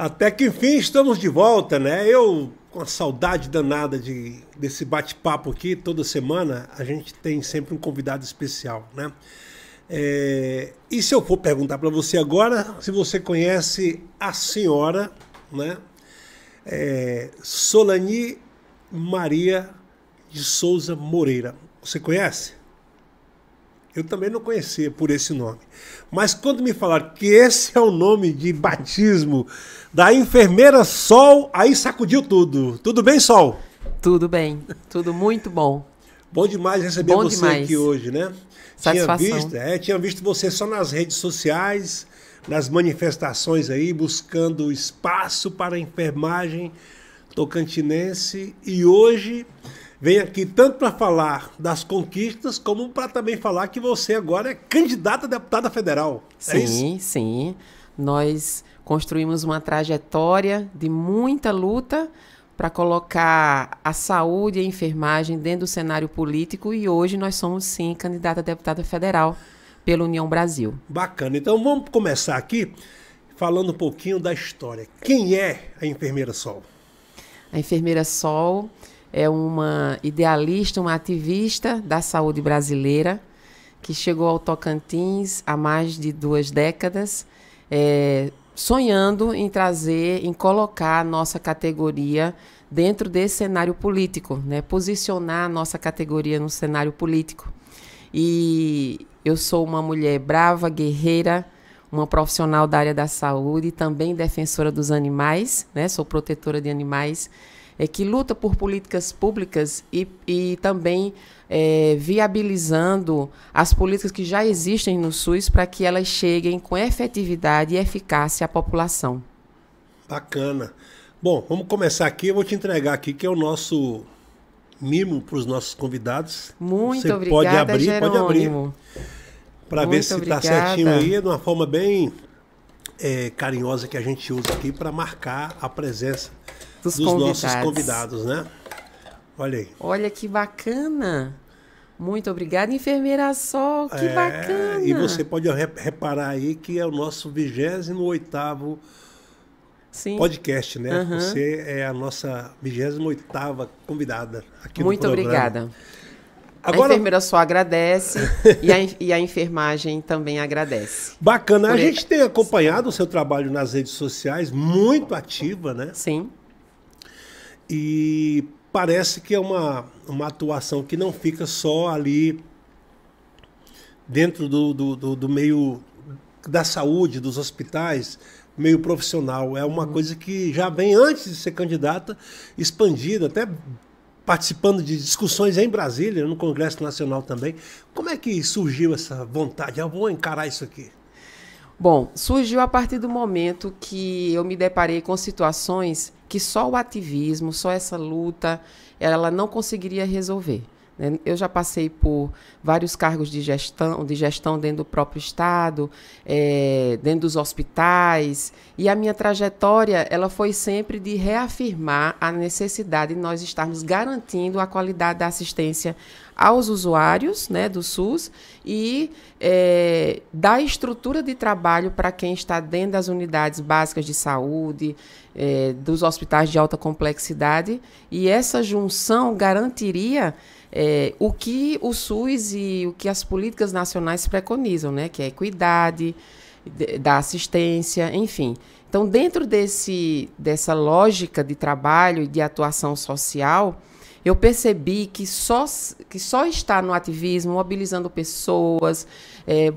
Até que enfim estamos de volta, né? Eu com a saudade danada desse bate-papo aqui, toda semana a gente tem sempre um convidado especial, né? E se eu for perguntar para você agora, se você conhece a senhora, né? Solani Maria de Souza Moreira. Você conhece? Eu também não conhecia por esse nome. Mas quando me falaram que esse é o nome de batismo da enfermeira Sol, aí sacudiu tudo. Tudo bem, Sol? Tudo bem. Tudo muito bom. Bom demais receber você aqui hoje, né? Satisfação. Tinha visto você só nas redes sociais, nas manifestações aí, buscando espaço para a enfermagem tocantinense. E hoje vem aqui tanto para falar das conquistas, como para também falar que você agora é candidata a deputada federal. Sim, sim. Nós construímos uma trajetória de muita luta para colocar a saúde e a enfermagem dentro do cenário político e hoje nós somos, sim, candidata a deputada federal pela União Brasil. Bacana. Então vamos começar aqui falando um pouquinho da história. Quem é a enfermeira Sol? A enfermeira Sol é uma idealista, uma ativista da saúde brasileira que chegou ao Tocantins há mais de 2 décadas, sonhando em trazer, em colocar a nossa categoria dentro desse cenário político, né? Posicionar a nossa categoria no cenário político. E eu sou uma mulher brava, guerreira, uma profissional da área da saúde, também defensora dos animais, né? Sou protetora de animais, que luta por políticas públicas e também viabilizando as políticas que já existem no SUS para que elas cheguem com efetividade e eficácia à população. Bacana. Bom, vamos começar aqui. Eu vou te entregar aqui, que é o nosso mimo para os nossos convidados. Muito Você obrigada, pode abrir, para ver se está certinho aí, de uma forma bem carinhosa que a gente usa aqui para marcar a presença dos nossos convidados, né? Olha aí. Olha que bacana. Muito obrigada, enfermeira Sol, que bacana. E você pode reparar aí que é o nosso 28º podcast, né? Uhum. Você é a nossa 28ª convidada aqui no programa. Muito obrigada. Agora, a enfermeira Sol agradece e a enfermagem também agradece. Bacana. A gente tem acompanhado o seu trabalho nas redes sociais, muito ativa, né? Sim. E parece que é uma atuação que não fica só ali dentro do meio da saúde, dos hospitais, meio profissional. É uma coisa que já vem antes de ser candidata, expandida, até participando de discussões em Brasília, no Congresso Nacional também. Como é que surgiu essa vontade? Eu vou encarar isso aqui. Bom, surgiu a partir do momento que eu me deparei com situações que só o ativismo, só essa luta, ela não conseguiria resolver. Eu já passei por vários cargos de gestão dentro do próprio Estado, dentro dos hospitais, e a minha trajetória ela foi sempre de reafirmar a necessidade de nós estarmos garantindo a qualidade da assistência aos usuários, né, do SUS e da estrutura de trabalho para quem está dentro das unidades básicas de saúde, dos hospitais de alta complexidade, e essa junção garantiria o que o SUS e o que as políticas nacionais preconizam, né, que é a equidade da assistência, enfim. Então, dentro dessa lógica de trabalho e de atuação social, eu percebi que só estar no ativismo, mobilizando pessoas,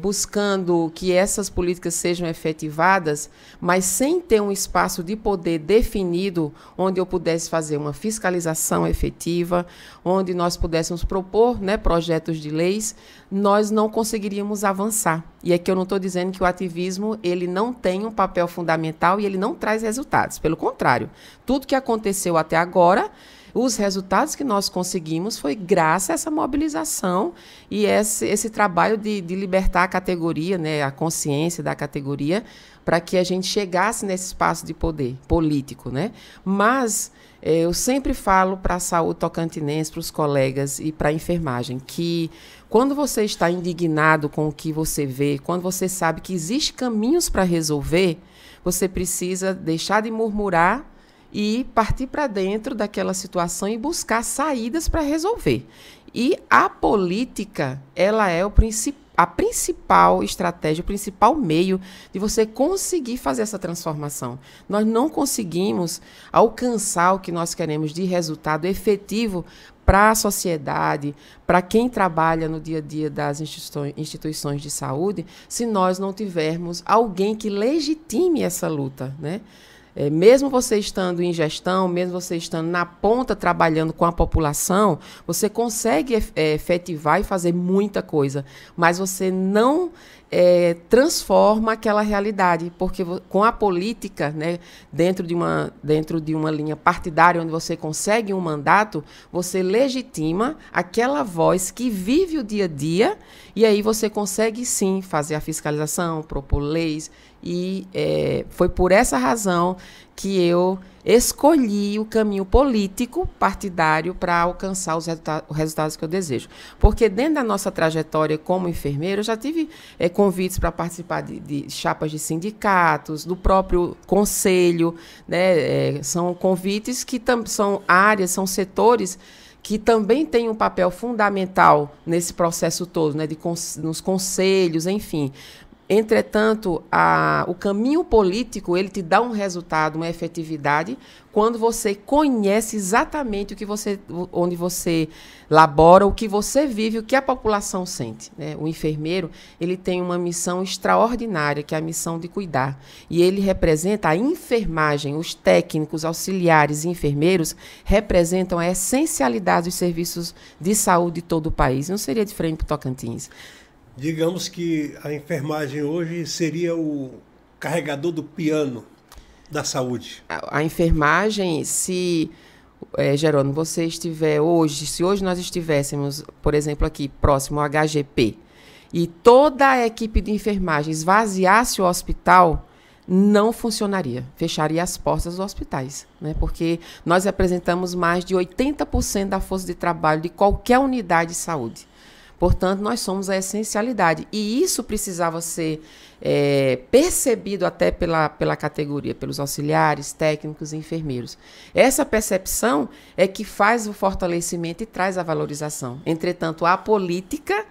buscando que essas políticas sejam efetivadas, mas sem ter um espaço de poder definido, onde eu pudesse fazer uma fiscalização efetiva, onde nós pudéssemos propor, né, projetos de leis, nós não conseguiríamos avançar. E aqui eu não estou dizendo que o ativismo ele não tem um papel fundamental e ele não traz resultados. Pelo contrário, tudo que aconteceu até agora, os resultados que nós conseguimos foi graças a essa mobilização e esse trabalho de libertar a categoria, né, a consciência da categoria, para que a gente chegasse nesse espaço de poder político, né? Mas Eu sempre falo para a saúde tocantinense, para os colegas e para a enfermagem, que quando você está indignado com o que você vê, quando você sabe que existem caminhos para resolver, você precisa deixar de murmurar e partir para dentro daquela situação e buscar saídas para resolver. E a política, ela é a principal estratégia, o principal meio de você conseguir fazer essa transformação. Nós não conseguimos alcançar o que nós queremos de resultado efetivo para a sociedade, para quem trabalha no dia a dia das instituições de saúde, se nós não tivermos alguém que legitime essa luta, né? Mesmo você estando em gestão, mesmo você estando na ponta trabalhando com a população, você consegue efetivar e fazer muita coisa, mas você não transforma aquela realidade, porque com a política, né, dentro de uma linha partidária, onde você consegue um mandato, você legitima aquela voz que vive o dia a dia, e aí você consegue sim fazer a fiscalização, propor leis, e foi por essa razão que eu escolhi o caminho político partidário para alcançar os resultados que eu desejo. Porque dentro da nossa trajetória como enfermeiro, eu já tive convites para participar de chapas de sindicatos, do próprio conselho, né? São convites que são áreas, são setores que também têm um papel fundamental nesse processo todo, né? Nos conselhos, enfim. Entretanto, o caminho político, ele te dá um resultado, uma efetividade, quando você conhece exatamente onde você labora, o que você vive, o que a população sente, né? O enfermeiro, ele tem uma missão extraordinária, que é a missão de cuidar. E ele representa a enfermagem, os técnicos, auxiliares e enfermeiros representam a essencialidade dos serviços de saúde de todo o país. Não seria diferente para o Tocantins. Digamos que a enfermagem hoje seria o carregador do piano da saúde. A enfermagem, Jerônimo, você estiver hoje, se hoje nós estivéssemos, por exemplo, aqui próximo ao HGP, e toda a equipe de enfermagem esvaziasse o hospital, não funcionaria, fecharia as portas dos hospitais, né? Porque nós representamos mais de 80% da força de trabalho de qualquer unidade de saúde. Portanto, nós somos a essencialidade. E isso precisava ser percebido até pela categoria, pelos auxiliares, técnicos e enfermeiros. Essa percepção é que faz o fortalecimento e traz a valorização. Entretanto, a política,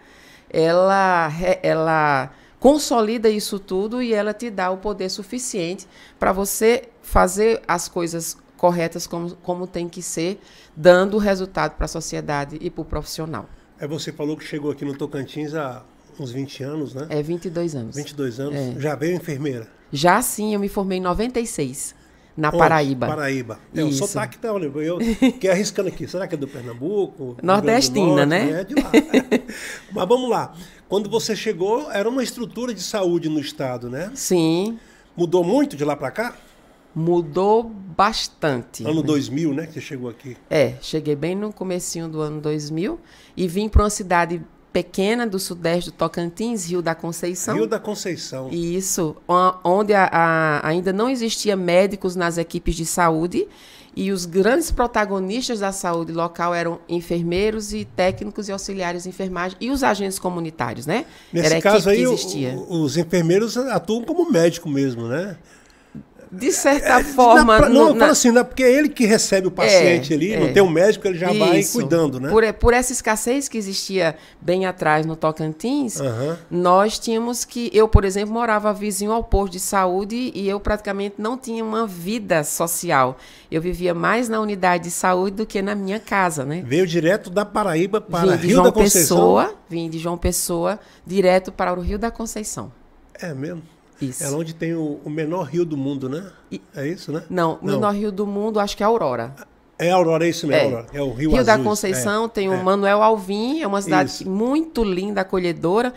ela consolida isso tudo e ela te dá o poder suficiente para você fazer as coisas corretas como tem que ser, dando resultado para a sociedade e para o profissional. Você falou que chegou aqui no Tocantins há uns 20 anos, né? 22 anos. 22 anos. Já veio enfermeira? Já sim, eu me formei em 96, na Paraíba. Paraíba. O sotaque tá, eu fiquei arriscando aqui. Será que é do Pernambuco? Nordestina, Norte, né? É de lá. Mas vamos lá. Quando você chegou, era uma estrutura de saúde no estado, né? Sim. Mudou muito de lá para cá? Mudou bastante. Ano 2000, né, que você chegou aqui? Cheguei bem no comecinho do ano 2000 e vim para uma cidade pequena do sudeste do Tocantins, Rio da Conceição. Rio da Conceição. Isso, onde ainda não existia médicos nas equipes de saúde e os grandes protagonistas da saúde local eram enfermeiros e técnicos e auxiliares de enfermagem e os agentes comunitários, né? Nesse caso aí, os enfermeiros atuam como médico mesmo, né? De certa forma... Eu falo assim, não é porque é ele que recebe o paciente ali, não tem um médico, ele já vai cuidando, né? Por essa escassez que existia bem atrás no Tocantins, nós tínhamos que... Eu, por exemplo, morava vizinho ao posto de saúde e eu praticamente não tinha uma vida social. Eu vivia mais na unidade de saúde do que na minha casa, né? Veio direto da Paraíba para Rio da Conceição? Vim de João Pessoa, direto para o Rio da Conceição. É mesmo? Isso. É onde tem o menor rio do mundo, né? É isso, né? Não, o menor rio do mundo, acho que é Aurora. É Aurora, é isso mesmo, Aurora. É o Rio Rio Azul, da Conceição tem o Manuel Alvim, é uma cidade muito linda, acolhedora.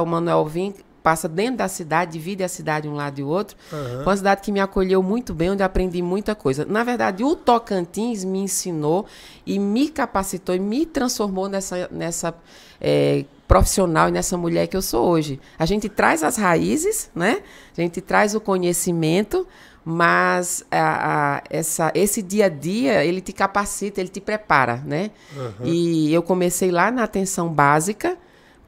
O Manuel Alvim passa dentro da cidade, divide a cidade um lado e outro. Uma cidade que me acolheu muito bem, onde aprendi muita coisa. Na verdade, o Tocantins me ensinou e me capacitou e me transformou nessa profissional e nessa mulher que eu sou hoje. A gente traz as raízes, né? A gente traz o conhecimento, mas esse dia a dia, ele te capacita, ele te prepara, né? Uhum. E eu comecei lá na atenção básica,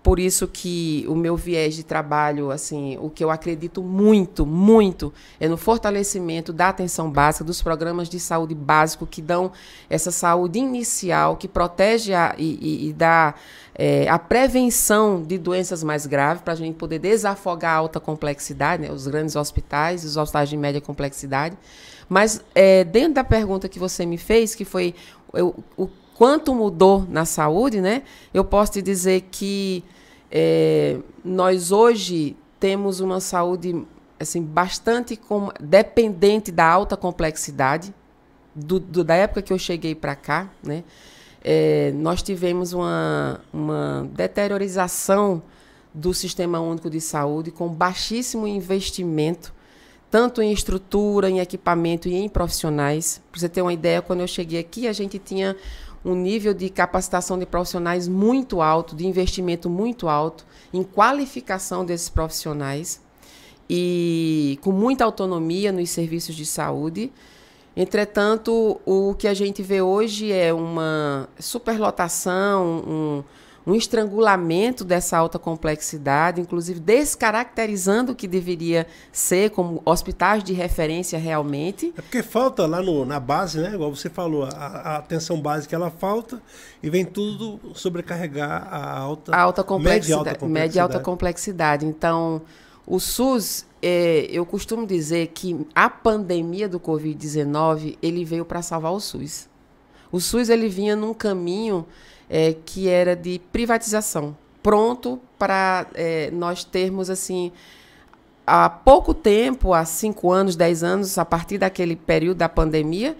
por isso que o meu viés de trabalho, assim, o que eu acredito muito, muito, é no fortalecimento da atenção básica, dos programas de saúde básico que dão essa saúde inicial, que protege e dá a prevenção de doenças mais graves, para a gente poder desafogar a alta complexidade, né, os grandes hospitais, os hospitais de média complexidade. Mas dentro da pergunta que você me fez, que foi o quanto mudou na saúde, né? Eu posso te dizer que nós hoje temos uma saúde assim, bastante dependente da alta complexidade, da época que eu cheguei para cá, né? Nós tivemos uma deteriorização do Sistema Único de Saúde com baixíssimo investimento, tanto em estrutura, em equipamento e em profissionais. Para você ter uma ideia, quando eu cheguei aqui, a gente tinha um nível de capacitação de profissionais muito alto, de investimento muito alto, em qualificação desses profissionais e com muita autonomia nos serviços de saúde. Entretanto, o que a gente vê hoje é uma superlotação, um estrangulamento dessa alta complexidade, inclusive descaracterizando o que deveria ser como hospitais de referência realmente. É porque falta lá na base, né? Igual você falou, a atenção básica ela falta e vem tudo sobrecarregar a alta complexidade. Média e alta complexidade. Então, o SUS, eu costumo dizer que a pandemia do Covid-19, ele veio para salvar o SUS. O SUS ele vinha num caminho que era de privatização, pronto para nós termos, assim, há pouco tempo, há 5 anos, 10 anos, a partir daquele período da pandemia,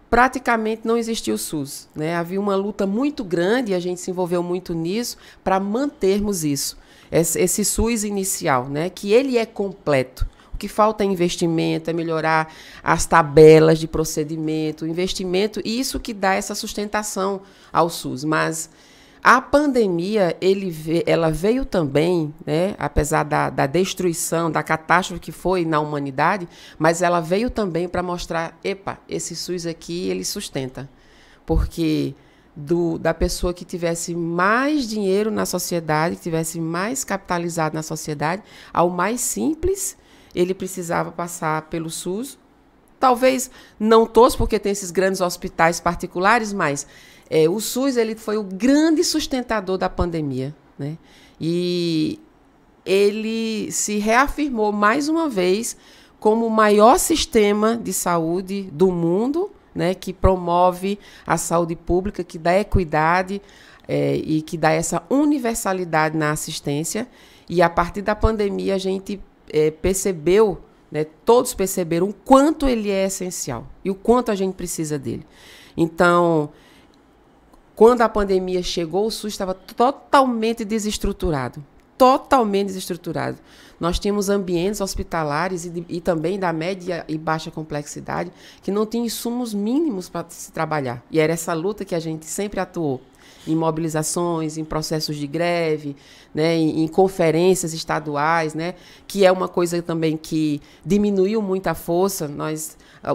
praticamente não existia o SUS, né? Havia uma luta muito grande, e a gente se envolveu muito nisso, para mantermos isso, esse SUS inicial, né? Que ele é completo. O que falta é investimento, é melhorar as tabelas de procedimento, investimento, e isso que dá essa sustentação ao SUS. Mas a pandemia, ela veio também, né, apesar da destruição, da catástrofe que foi na humanidade, mas ela veio também para mostrar, esse SUS aqui, ele sustenta. Porque da pessoa que tivesse mais dinheiro na sociedade, que tivesse mais capitalizado na sociedade, ao mais simples, ele precisava passar pelo SUS. Talvez não todos, porque tem esses grandes hospitais particulares, mas o SUS ele foi o grande sustentador da pandemia, né? E ele se reafirmou mais uma vez como o maior sistema de saúde do mundo, né? Que promove a saúde pública, que dá equidade e que dá essa universalidade na assistência. E a partir da pandemia a gente percebeu, né, todos perceberam o quanto ele é essencial e o quanto a gente precisa dele. Então, quando a pandemia chegou, o SUS estava totalmente desestruturado. Totalmente desestruturado. Nós tínhamos ambientes hospitalares e também da média e baixa complexidade que não tinham insumos mínimos para se trabalhar. E era essa luta que a gente sempre atuou. Em mobilizações, em processos de greve, né, em conferências estaduais, né, que é uma coisa também que diminuiu muito a força.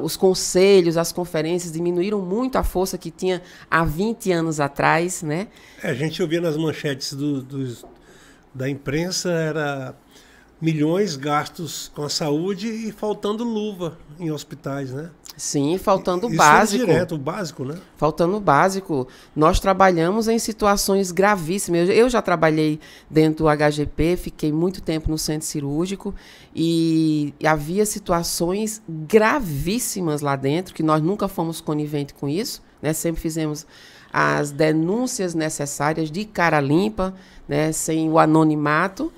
Os conselhos, as conferências diminuíram muito a força que tinha há 20 anos atrás. Né? A gente ouvia nas manchetes da imprensa, era milhões gastos com a saúde e faltando luva em hospitais, né? Sim, faltando o básico. Isso é direto, o básico, né? Faltando o básico. Nós trabalhamos em situações gravíssimas. Eu já trabalhei dentro do HGP, fiquei muito tempo no centro cirúrgico e havia situações gravíssimas lá dentro, que nós nunca fomos coniventes com isso, né? Sempre fizemos as denúncias necessárias de cara limpa, né? Sem o anonimato,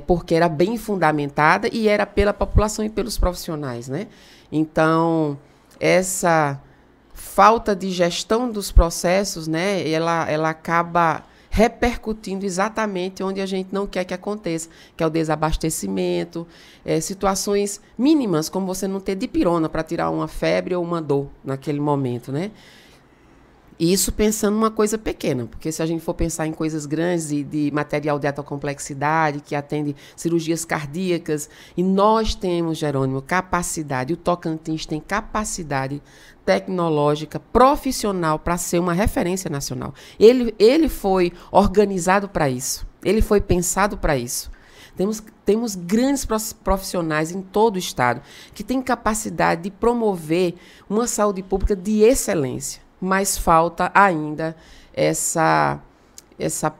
porque era bem fundamentada e era pela população e pelos profissionais, né? Então, essa falta de gestão dos processos, né, ela acaba repercutindo exatamente onde a gente não quer que aconteça, que é o desabastecimento, situações mínimas, como você não ter dipirona para tirar uma febre ou uma dor naquele momento, né? E isso pensando numa coisa pequena, porque se a gente for pensar em coisas grandes e de material de alta complexidade, que atende cirurgias cardíacas, e nós temos, Jerônimo, capacidade, o Tocantins tem capacidade tecnológica, profissional, para ser uma referência nacional. Ele foi organizado para isso, ele foi pensado para isso. Temos grandes profissionais em todo o estado que têm capacidade de promover uma saúde pública de excelência. Mas falta ainda essa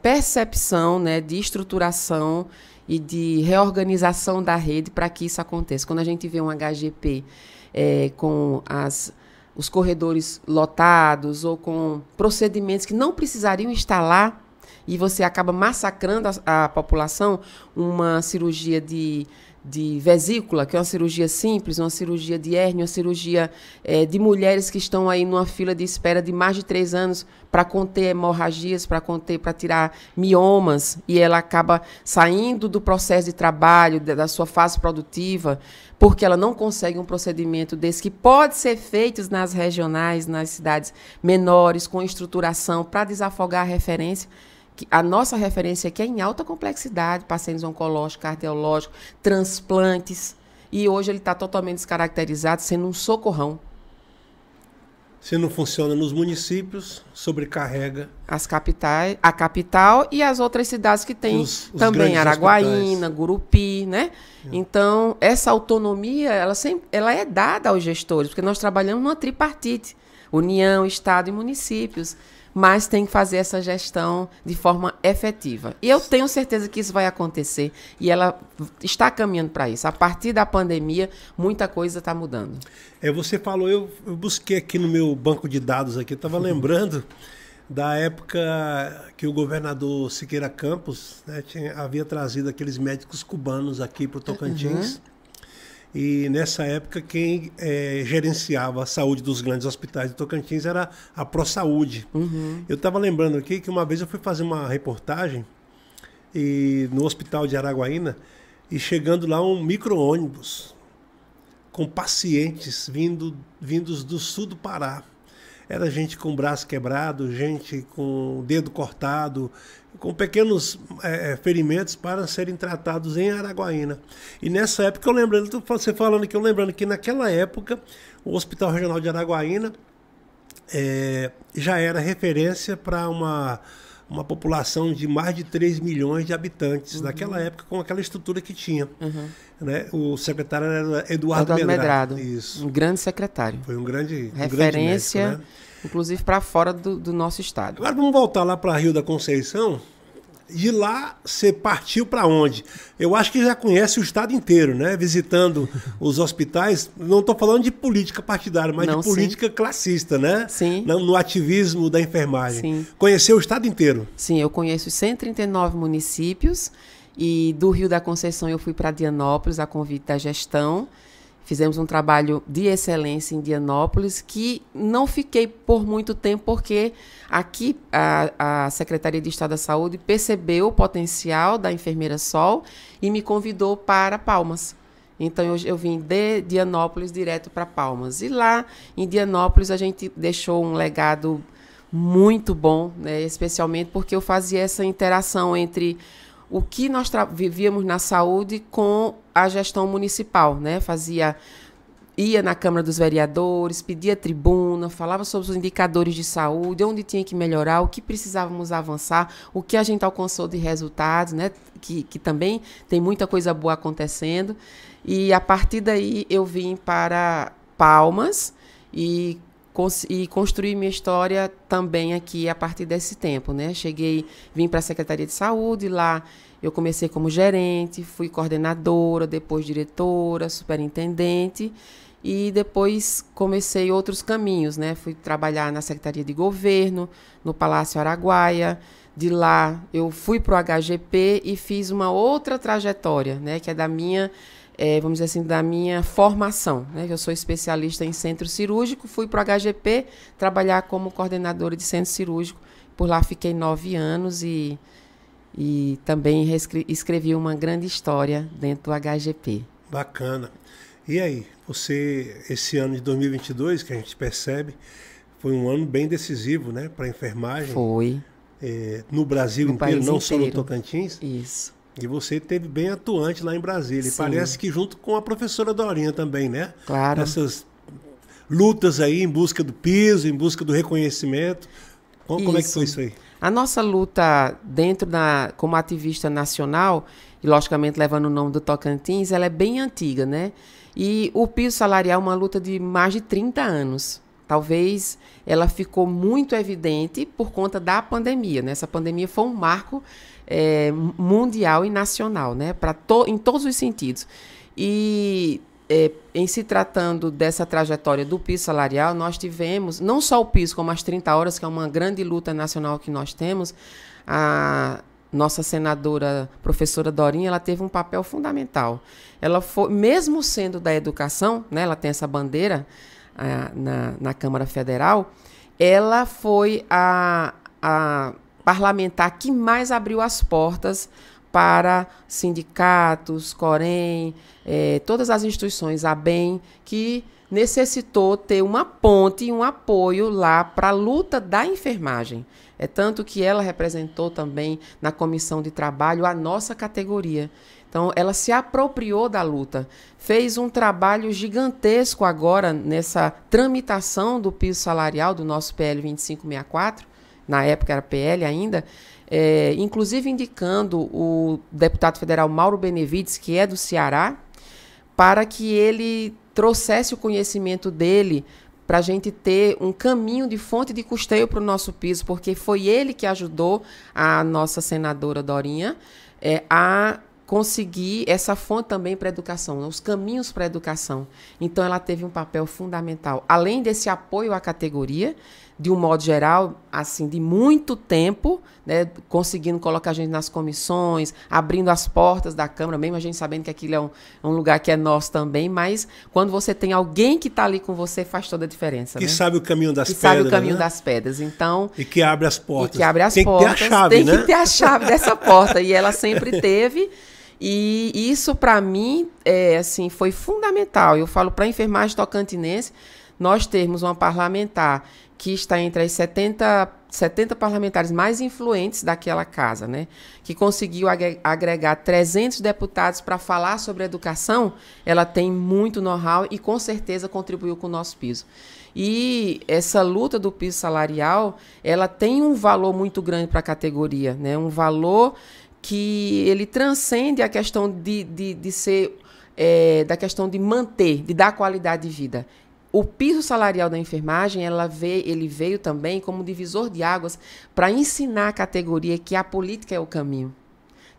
percepção, né, de estruturação e de reorganização da rede para que isso aconteça. Quando a gente vê um HGP com os corredores lotados ou com procedimentos que não precisariam estar lá, e você acaba massacrando a população, uma cirurgia de vesícula, que é uma cirurgia simples, uma cirurgia de hérnia, uma cirurgia de mulheres que estão aí numa fila de espera de mais de 3 anos para conter hemorragias, para tirar miomas, e ela acaba saindo do processo de trabalho, da sua fase produtiva, porque ela não consegue um procedimento desse que pode ser feito nas regionais, nas cidades menores, com estruturação, para desafogar a referência. A nossa referência aqui é em alta complexidade, pacientes oncológicos, cardiológicos, transplantes, e hoje ele está totalmente descaracterizado, sendo um socorrão. Se não funciona nos municípios, sobrecarrega A capital e as outras cidades que tem também, Araguaína, Gurupi, né? Então, essa autonomia, ela é dada aos gestores, porque nós trabalhamos numa tripartite, União, Estado e municípios. Mas tem que fazer essa gestão de forma efetiva. E eu tenho certeza que isso vai acontecer. E ela está caminhando para isso. A partir da pandemia, muita coisa está mudando. Você falou, eu busquei aqui no meu banco de dados, aqui, estava lembrando da época que o governador Siqueira Campos, né, havia trazido aqueles médicos cubanos aqui para o Tocantins. E nessa época quem gerenciava a saúde dos grandes hospitais do Tocantins era a ProSaúde. Eu estava lembrando aqui que uma vez eu fui fazer uma reportagem no hospital de Araguaína, e chegando lá um micro-ônibus com pacientes vindos do sul do Pará. Era gente com braço quebrado, gente com dedo cortado, com pequenos ferimentos para serem tratados em Araguaína. E nessa época, você falando aqui, eu lembrando que naquela época o Hospital Regional de Araguaína já era referência para uma população de mais de 3 milhões de habitantes, naquela época, com aquela estrutura que tinha. Né? O secretário era Eduardo Medrado. Isso. Um grande secretário. Foi um grande referência, médico, né? Inclusive para fora do nosso estado. Agora vamos voltar lá para Rio da Conceição. De lá você partiu para onde? Eu acho que já conhece o estado inteiro, né? Visitando os hospitais. Não estou falando de política partidária, mas de política classista, né? Sim. No ativismo da enfermagem. Sim. Conheceu o estado inteiro? Sim, eu conheço 139 municípios, e do Rio da Conceição eu fui para Dianópolis a convite da gestão. Fizemos um trabalho de excelência em Dianópolis, que não fiquei por muito tempo, porque aqui a Secretaria de Estado da Saúde percebeu o potencial da enfermeira Sol e me convidou para Palmas. Então, eu vim de Dianópolis direto para Palmas. E lá, em Dianópolis, a gente deixou um legado muito bom, né? Especialmente porque eu fazia essa interação entre o que nós vivíamos na saúde com a gestão municipal, né? Ia na Câmara dos Vereadores, pedia tribuna, falava sobre os indicadores de saúde, onde tinha que melhorar, o que precisávamos avançar, o que a gente alcançou de resultados, né? Que também tem muita coisa boa acontecendo. E a partir daí eu vim para Palmas e construir minha história também aqui a partir desse tempo, né? Vim para a Secretaria de Saúde, lá eu comecei como gerente, fui coordenadora, depois diretora, superintendente, e depois comecei outros caminhos, né? Fui trabalhar na Secretaria de Governo, no Palácio Araguaia. De lá eu fui para o HGP e fiz uma outra trajetória, né? Que é da minha vamos dizer assim, da minha formação, né? Eu sou especialista em centro cirúrgico, fui para o HGP trabalhar como coordenadora de centro cirúrgico. Por lá fiquei 9 anos e também escrevi uma grande história dentro do HGP. Bacana. E aí, você, esse ano de 2022, que a gente percebe, Foi um ano bem decisivo, né, para a enfermagem. Foi. No Brasil inteiro, não só no Tocantins. Isso. E você esteve bem atuante lá em Brasília. Sim. E parece que junto com a professora Dorinha também, né? Claro. Essas lutas aí em busca do piso, em busca do reconhecimento. Como é que foi isso aí? A nossa luta como ativista nacional, e logicamente levando o nome do Tocantins, ela é bem antiga, né? E o piso salarial é uma luta de mais de 30 anos. Talvez ela ficou muito evidente por conta da pandemia, né? Essa pandemia foi um marco mundial e nacional, né? Em todos os sentidos. E em se tratando dessa trajetória do piso salarial, nós tivemos, não só o piso, como as 30 horas, que é uma grande luta nacional que nós temos. A nossa senadora, professora Dorinha, ela teve um papel fundamental. Ela foi, mesmo sendo da educação, né? Ela tem essa bandeira na Câmara Federal, ela foi a parlamentar que mais abriu as portas para sindicatos, Corém, todas as instituições, a ABEM, que necessitou ter uma ponte e um apoio lá para a luta da enfermagem. É tanto que ela representou também na comissão de trabalho a nossa categoria. Então, ela se apropriou da luta, fez um trabalho gigantesco agora nessa tramitação do piso salarial do nosso PL 2564, na época era PL ainda, inclusive indicando o deputado federal Mauro Benevides, que é do Ceará, para que ele trouxesse o conhecimento dele para a gente ter um caminho de fonte de custeio para o nosso piso, porque foi ele que ajudou a nossa senadora Dorinha a conseguir essa fonte também para a educação, os caminhos para a educação. Então, ela teve um papel fundamental. Além desse apoio à categoria, de um modo geral, assim, de muito tempo, né, conseguindo colocar a gente nas comissões, abrindo as portas da Câmara, mesmo a gente sabendo que aquilo é um lugar que é nosso também, mas quando você tem alguém que está ali com você, faz toda a diferença. Que né? sabe o caminho das que pedras. Sabe o caminho né? das pedras. Então, e que abre as portas. E que abre as tem portas. Que ter a chave, tem né? que ter a chave dessa porta. E ela sempre teve. E isso, para mim, assim, foi fundamental. Eu falo para a enfermagem tocantinense, nós termos uma parlamentar que está entre as 70 parlamentares mais influentes daquela casa, né? Que conseguiu agregar 300 deputados para falar sobre educação. Ela tem muito know-how e, com certeza, contribuiu com o nosso piso. E essa luta do piso salarial, ela tem um valor muito grande para a categoria, né? Um valor que ele transcende a questão de ser, da questão de manter, de dar qualidade de vida. O piso salarial da enfermagem, ele veio também como divisor de águas para ensinar a categoria que a política é o caminho.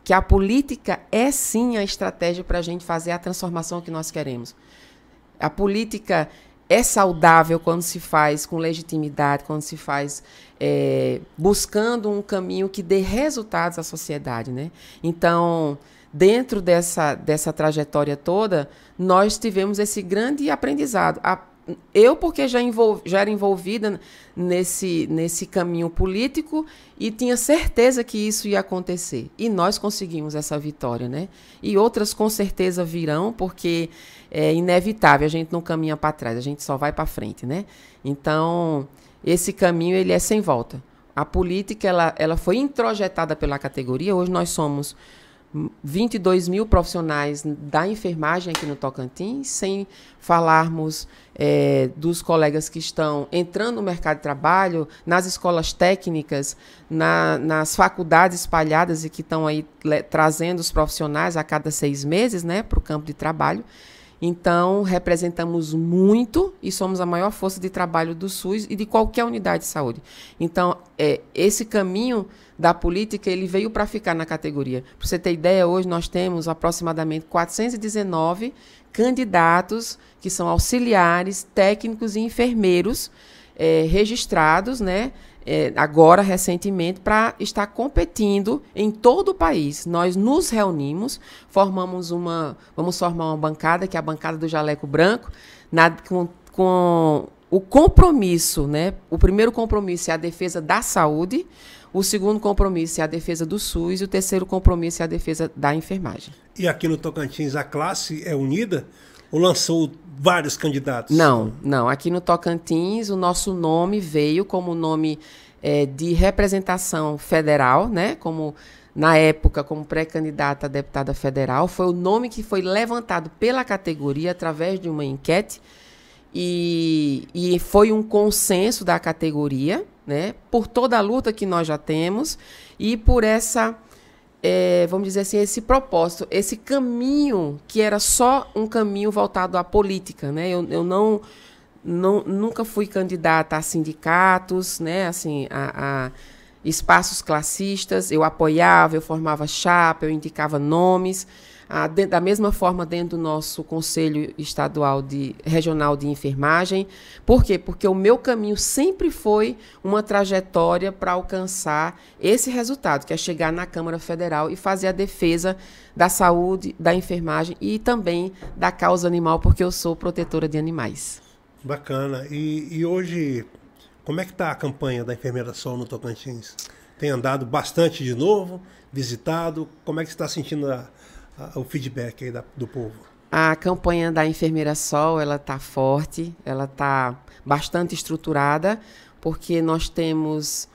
Que a política é, sim, a estratégia para a gente fazer a transformação que nós queremos. A política é saudável quando se faz com legitimidade, quando se faz buscando um caminho que dê resultados à sociedade, né? Então, dentro dessa trajetória toda, nós tivemos esse grande aprendizado. Eu, porque já era envolvida nesse caminho político e tinha certeza que isso ia acontecer. E nós conseguimos essa vitória, né? E outras com certeza virão, porque é inevitável, a gente não caminha para trás, a gente só vai para frente, né? Então, esse caminho ele é sem volta. A política ela foi introjetada pela categoria. Hoje nós somos 22 mil profissionais da enfermagem aqui no Tocantins, sem falarmos dos colegas que estão entrando no mercado de trabalho, nas escolas técnicas, nas faculdades espalhadas e que estão aí trazendo os profissionais a cada 6 meses, né, para o campo de trabalho. Então, representamos muito e somos a maior força de trabalho do SUS e de qualquer unidade de saúde. Então, esse caminho da política, ele veio para ficar na categoria. Para você ter ideia, hoje nós temos aproximadamente 419 candidatos que são auxiliares, técnicos e enfermeiros registrados, né? Agora, recentemente, para estar competindo em todo o país. Nós nos reunimos, vamos formar uma bancada, que é a bancada do Jaleco Branco, com o compromisso, né? O primeiro compromisso é a defesa da saúde, o segundo compromisso é a defesa do SUS e o terceiro compromisso é a defesa da enfermagem. E aqui no Tocantins a classe é unida? Ou lançou vários candidatos? Não. Aqui no Tocantins, o nosso nome veio como nome de representação federal, né? Como, na época, como pré-candidata a deputada federal. Foi o nome que foi levantado pela categoria através de uma enquete. E foi um consenso da categoria, né? Por toda a luta que nós já temos e por essa... vamos dizer assim, esse propósito, esse caminho que era só um caminho voltado à política, né? Eu nunca fui candidata a sindicatos, né? Assim, a espaços classistas, eu apoiava, eu formava chapa, eu indicava nomes, da mesma forma dentro do nosso Conselho Regional de Enfermagem. Por quê? Porque o meu caminho sempre foi uma trajetória para alcançar esse resultado, que é chegar na Câmara Federal e fazer a defesa da saúde, da enfermagem e também da causa animal, porque eu sou protetora de animais. Bacana. E hoje, como é que está a campanha da Enfermeira Sol no Tocantins? Tem andado bastante de novo, visitado? Como é que você está sentindo o feedback aí do povo? A campanha da Enfermeira Sol, ela está forte, ela está bastante estruturada, porque nós temos...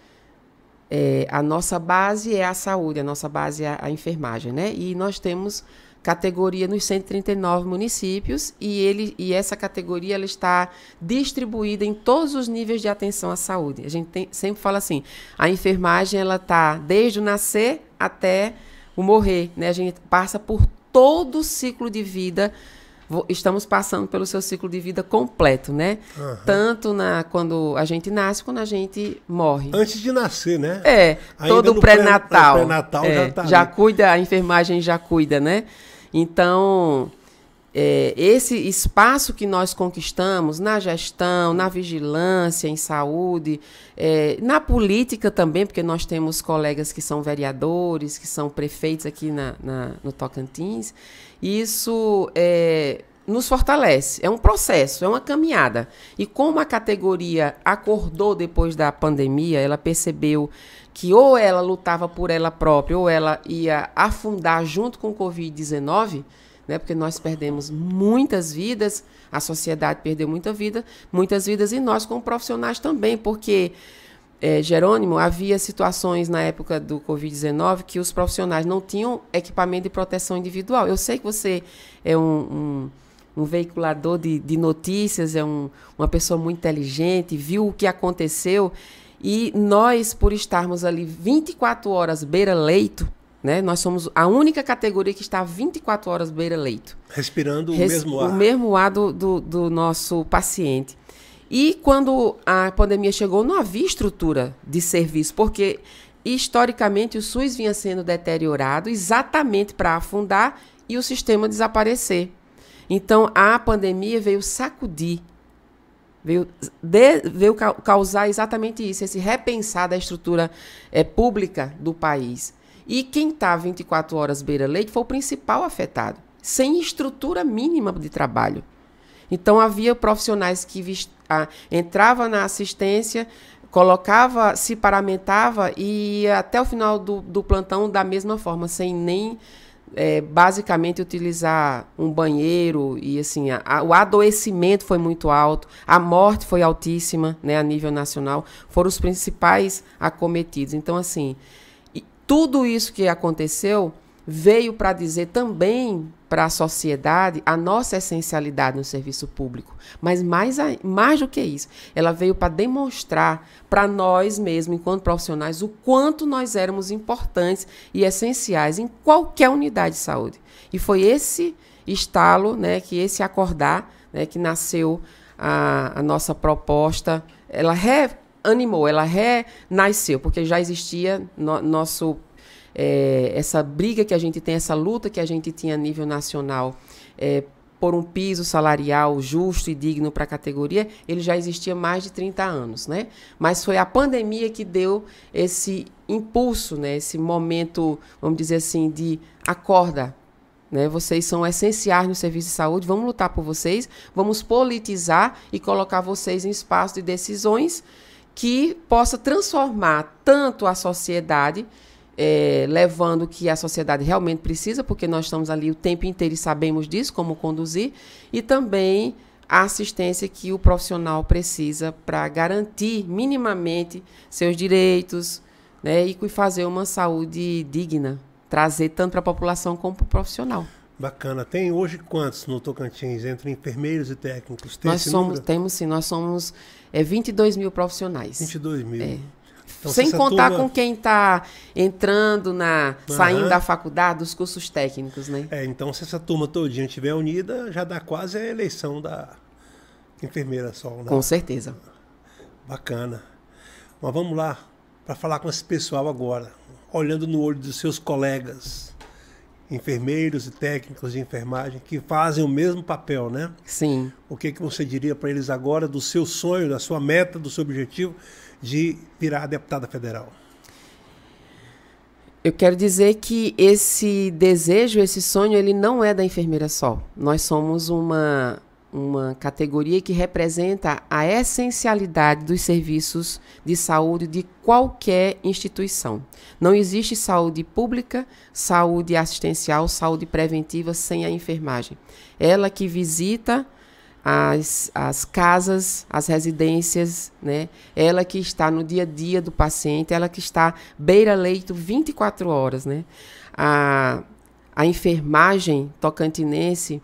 a nossa base é a saúde, a nossa base é a enfermagem, né? E nós temos categoria nos 139 municípios e essa categoria ela está distribuída em todos os níveis de atenção à saúde. A gente sempre fala assim, a enfermagem ela está desde o nascer até o morrer, né? A gente passa por todo o ciclo de vida, estamos passando pelo seu ciclo de vida completo, né? Uhum. Tanto quando a gente nasce, quando a gente morre. Antes de nascer, né? Todo o pré-natal. Pré-natal já cuida, a enfermagem já cuida, né? Então, esse espaço que nós conquistamos na gestão, na vigilância, em saúde, na política também, porque nós temos colegas que são vereadores, que são prefeitos aqui no Tocantins, isso nos fortalece. É um processo, é uma caminhada. E como a categoria acordou depois da pandemia, ela percebeu que ou ela lutava por ela própria, ou ela ia afundar junto com o Covid-19, né, porque nós perdemos muitas vidas, a sociedade perdeu muitas vidas, e nós como profissionais também, porque, Jerônimo, havia situações na época do Covid-19 que os profissionais não tinham equipamento de proteção individual. Eu sei que você é um veiculador de notícias, é uma pessoa muito inteligente, viu o que aconteceu, e nós, por estarmos ali 24 horas beira-leito, né, nós somos a única categoria que está 24 horas beira-leito. Respirando o mesmo ar. O mesmo ar do nosso paciente. E quando a pandemia chegou, não havia estrutura de serviço, porque historicamente o SUS vinha sendo deteriorado exatamente para afundar e o sistema desaparecer. Então, a pandemia veio sacudir, veio causar exatamente isso, esse repensar da estrutura pública do país. E quem está 24 horas beira-leito foi o principal afetado, sem estrutura mínima de trabalho. Então, havia profissionais que entravam na assistência, se paramentava e ia até o final do plantão da mesma forma, sem nem... basicamente utilizar um banheiro e assim, o adoecimento foi muito alto, a morte foi altíssima, né, a nível nacional, foram os principais acometidos. Então, assim, tudo isso que aconteceu veio para dizer também para a sociedade a nossa essencialidade no serviço público. Mas mais do que isso, ela veio para demonstrar para nós mesmos, enquanto profissionais, o quanto nós éramos importantes e essenciais em qualquer unidade de saúde. E foi esse estalo, né, esse acordar, né, que nasceu a nossa proposta. Ela reanimou, ela renasceu, porque já existia essa briga que a gente tem, essa luta que a gente tinha a nível nacional por um piso salarial justo e digno para a categoria, ele já existia há mais de 30 anos, né? Mas foi a pandemia que deu esse impulso, né? Esse momento, vamos dizer assim, de acorda, né? Vocês são essenciais no serviço de saúde, vamos lutar por vocês, vamos politizar e colocar vocês em espaço de decisões que possa transformar tanto a sociedade levando o que a sociedade realmente precisa, porque nós estamos ali o tempo inteiro e sabemos disso, como conduzir, e também a assistência que o profissional precisa para garantir minimamente seus direitos, né, e fazer uma saúde digna, trazer tanto para a população como para o profissional. Bacana. Tem hoje quantos no Tocantins, entre enfermeiros e técnicos? Temos sim, nós somos 22 mil profissionais. 22 mil. Então, sem contar com quem está entrando, saindo da faculdade, dos cursos técnicos, né? Então, se essa turma todinha estiver unida, já dá quase a eleição da enfermeira só, né? Com certeza. Bacana. Mas vamos lá, para falar com esse pessoal agora, olhando no olho dos seus colegas, enfermeiros e técnicos de enfermagem, que fazem o mesmo papel, né? Sim. O que você diria para eles agora do seu sonho, da sua meta, do seu objetivo de virar deputada federal? Eu quero dizer que esse desejo, esse sonho, ele não é da enfermeira só. Nós somos uma categoria que representa a essencialidade dos serviços de saúde de qualquer instituição. Não existe saúde pública, saúde assistencial, saúde preventiva sem a enfermagem. Ela que visita as casas, as residências, né? Ela que está no dia a dia do paciente, ela que está beira-leito 24 horas. Né? A enfermagem tocantinense,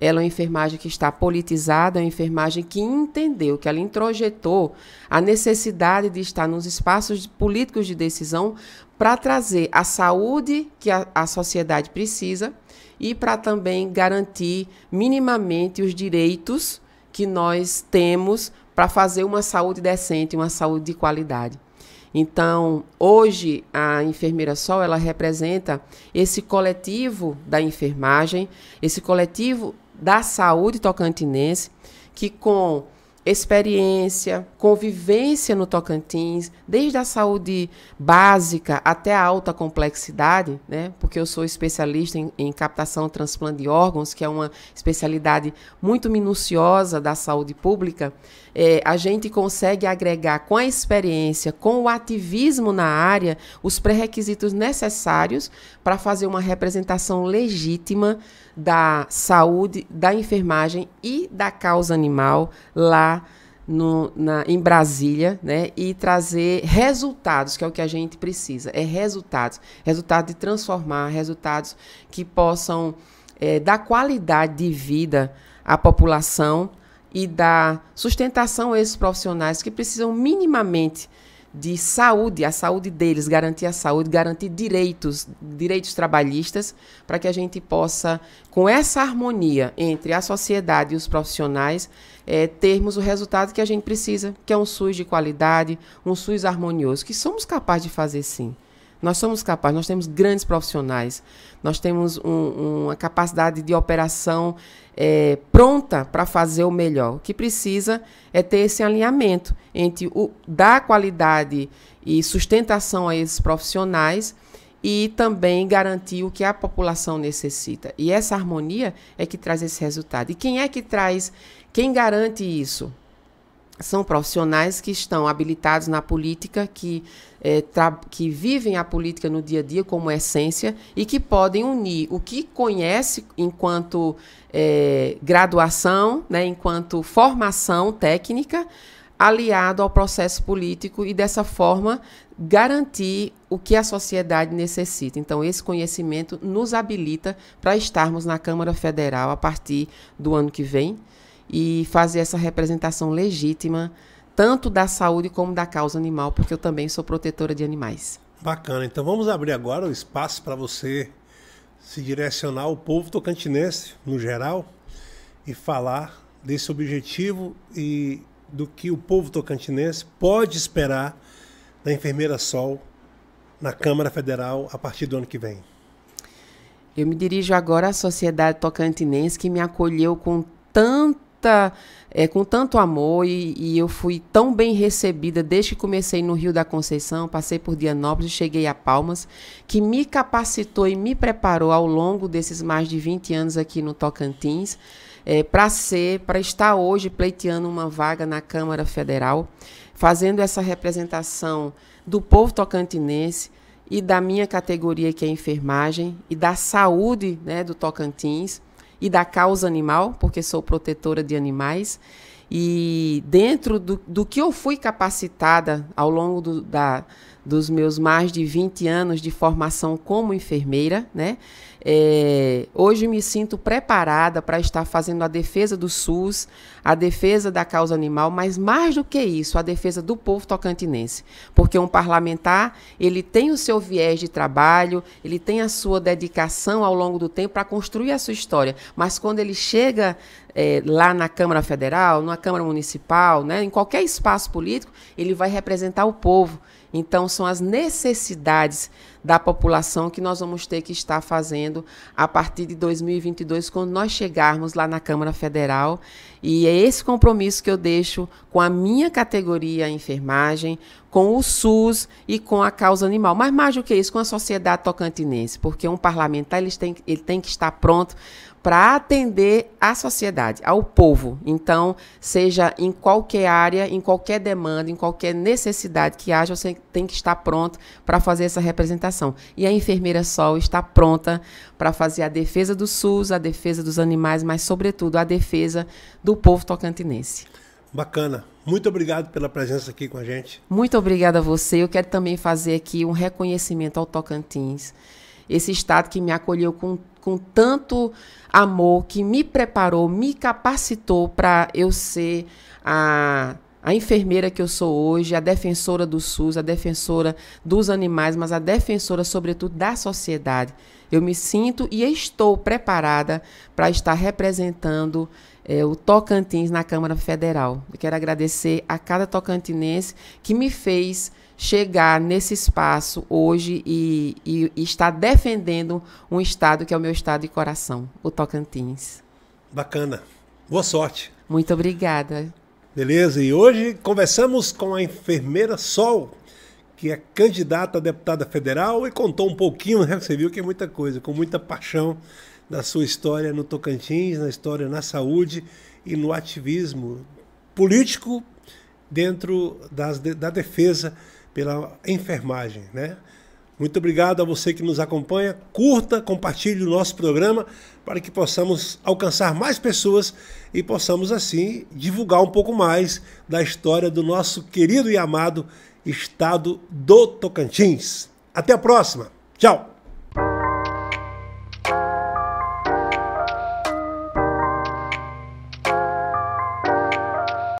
ela é uma enfermagem que está politizada, é uma enfermagem que entendeu, que ela introjetou a necessidade de estar nos espaços políticos de decisão para trazer a saúde que a sociedade precisa, e para também garantir minimamente os direitos que nós temos para fazer uma saúde decente, uma saúde de qualidade. Então, hoje, a Enfermeira Sol, ela representa esse coletivo da enfermagem, esse coletivo da saúde tocantinense, que com experiência, convivência no Tocantins, desde a saúde básica até a alta complexidade, né? Porque eu sou especialista em captação e transplante de órgãos, que é uma especialidade muito minuciosa da saúde pública. A gente consegue agregar com a experiência, com o ativismo na área, os pré-requisitos necessários para fazer uma representação legítima da saúde, da enfermagem e da causa animal lá em Brasília, né? E trazer resultados, que é o que a gente precisa. Resultados de transformar, resultados que possam dar qualidade de vida à população e dar sustentação a esses profissionais que precisam minimamente de saúde, a saúde deles, garantir a saúde, garantir direitos trabalhistas, para que a gente possa, com essa harmonia entre a sociedade e os profissionais, termos o resultado que a gente precisa, que é um SUS de qualidade, um SUS harmonioso, que somos capazes de fazer sim. Nós somos capazes, nós temos grandes profissionais, nós temos uma capacidade de operação pronta para fazer o melhor. O que precisa é ter esse alinhamento entre dar qualidade e sustentação a esses profissionais e também garantir o que a população necessita. E essa harmonia é que traz esse resultado. E quem é que traz, quem garante isso? São profissionais que estão habilitados na política, que vivem a política no dia a dia como essência e que podem unir o que conhece enquanto graduação, né, enquanto formação técnica, aliado ao processo político e, dessa forma, garantir o que a sociedade necessita. Então, esse conhecimento nos habilita para estarmos na Câmara Federal a partir do ano que vem, e fazer essa representação legítima, tanto da saúde como da causa animal, porque eu também sou protetora de animais. Bacana. Então vamos abrir agora o espaço para você se direcionar ao povo tocantinense, no geral, e falar desse objetivo e do que o povo tocantinense pode esperar da Enfermeira Sol na Câmara Federal a partir do ano que vem. Eu me dirijo agora à sociedade tocantinense, que me acolheu com tanto amor e eu fui tão bem recebida desde que comecei no Rio da Conceição, passei por Dianópolis e cheguei a Palmas, que me capacitou e me preparou ao longo desses mais de 20 anos aqui no Tocantins, para estar hoje pleiteando uma vaga na Câmara Federal, fazendo essa representação do povo tocantinense e da minha categoria, que é a enfermagem, e da saúde, né, do Tocantins, e da causa animal, porque sou protetora de animais. E dentro do que eu fui capacitada ao longo dos meus mais de 20 anos de formação como enfermeira, né? Hoje me sinto preparada para estar fazendo a defesa do SUS, a defesa da causa animal, mas mais do que isso, a defesa do povo tocantinense. Porque um parlamentar, ele tem o seu viés de trabalho, ele tem a sua dedicação ao longo do tempo para construir a sua história, mas quando ele chega lá na Câmara Federal, na Câmara Municipal, né, em qualquer espaço político, ele vai representar o povo. Então, são as necessidades da população que nós vamos ter que estar fazendo a partir de 2022, quando nós chegarmos lá na Câmara Federal. E é esse compromisso que eu deixo com a minha categoria, a enfermagem, com o SUS e com a causa animal. Mas mais do que isso, com a sociedade tocantinense, porque um parlamentar ele tem que estar pronto para atender à sociedade, ao povo. Então, seja em qualquer área, em qualquer demanda, em qualquer necessidade que haja, você tem que estar pronto para fazer essa representação. E a enfermeira Sol está pronta para fazer a defesa do SUS, a defesa dos animais, mas, sobretudo, a defesa do povo tocantinense. Bacana. Muito obrigado pela presença aqui com a gente. Muito obrigada a você. Eu quero também fazer aqui um reconhecimento ao Tocantins, esse estado que me acolheu com tanto amor, que me preparou, me capacitou para eu ser a enfermeira que eu sou hoje, a defensora do SUS, a defensora dos animais, mas a defensora, sobretudo, da sociedade. Eu me sinto e estou preparada para estar representando o Tocantins na Câmara Federal. Eu quero agradecer a cada tocantinense que me fez chegar nesse espaço hoje e estar defendendo um estado que é o meu estado de coração, o Tocantins. Bacana. Boa sorte. Muito obrigada. Beleza, e hoje conversamos com a enfermeira Sol, que é candidata a deputada federal e contou um pouquinho, né? Você viu que é muita coisa, com muita paixão da sua história no Tocantins, na história na saúde e no ativismo político dentro da defesa pela enfermagem, né? Muito obrigado a você que nos acompanha. Curta, compartilhe o nosso programa para que possamos alcançar mais pessoas e possamos, assim, divulgar um pouco mais da história do nosso querido e amado estado do Tocantins. Até a próxima. Tchau!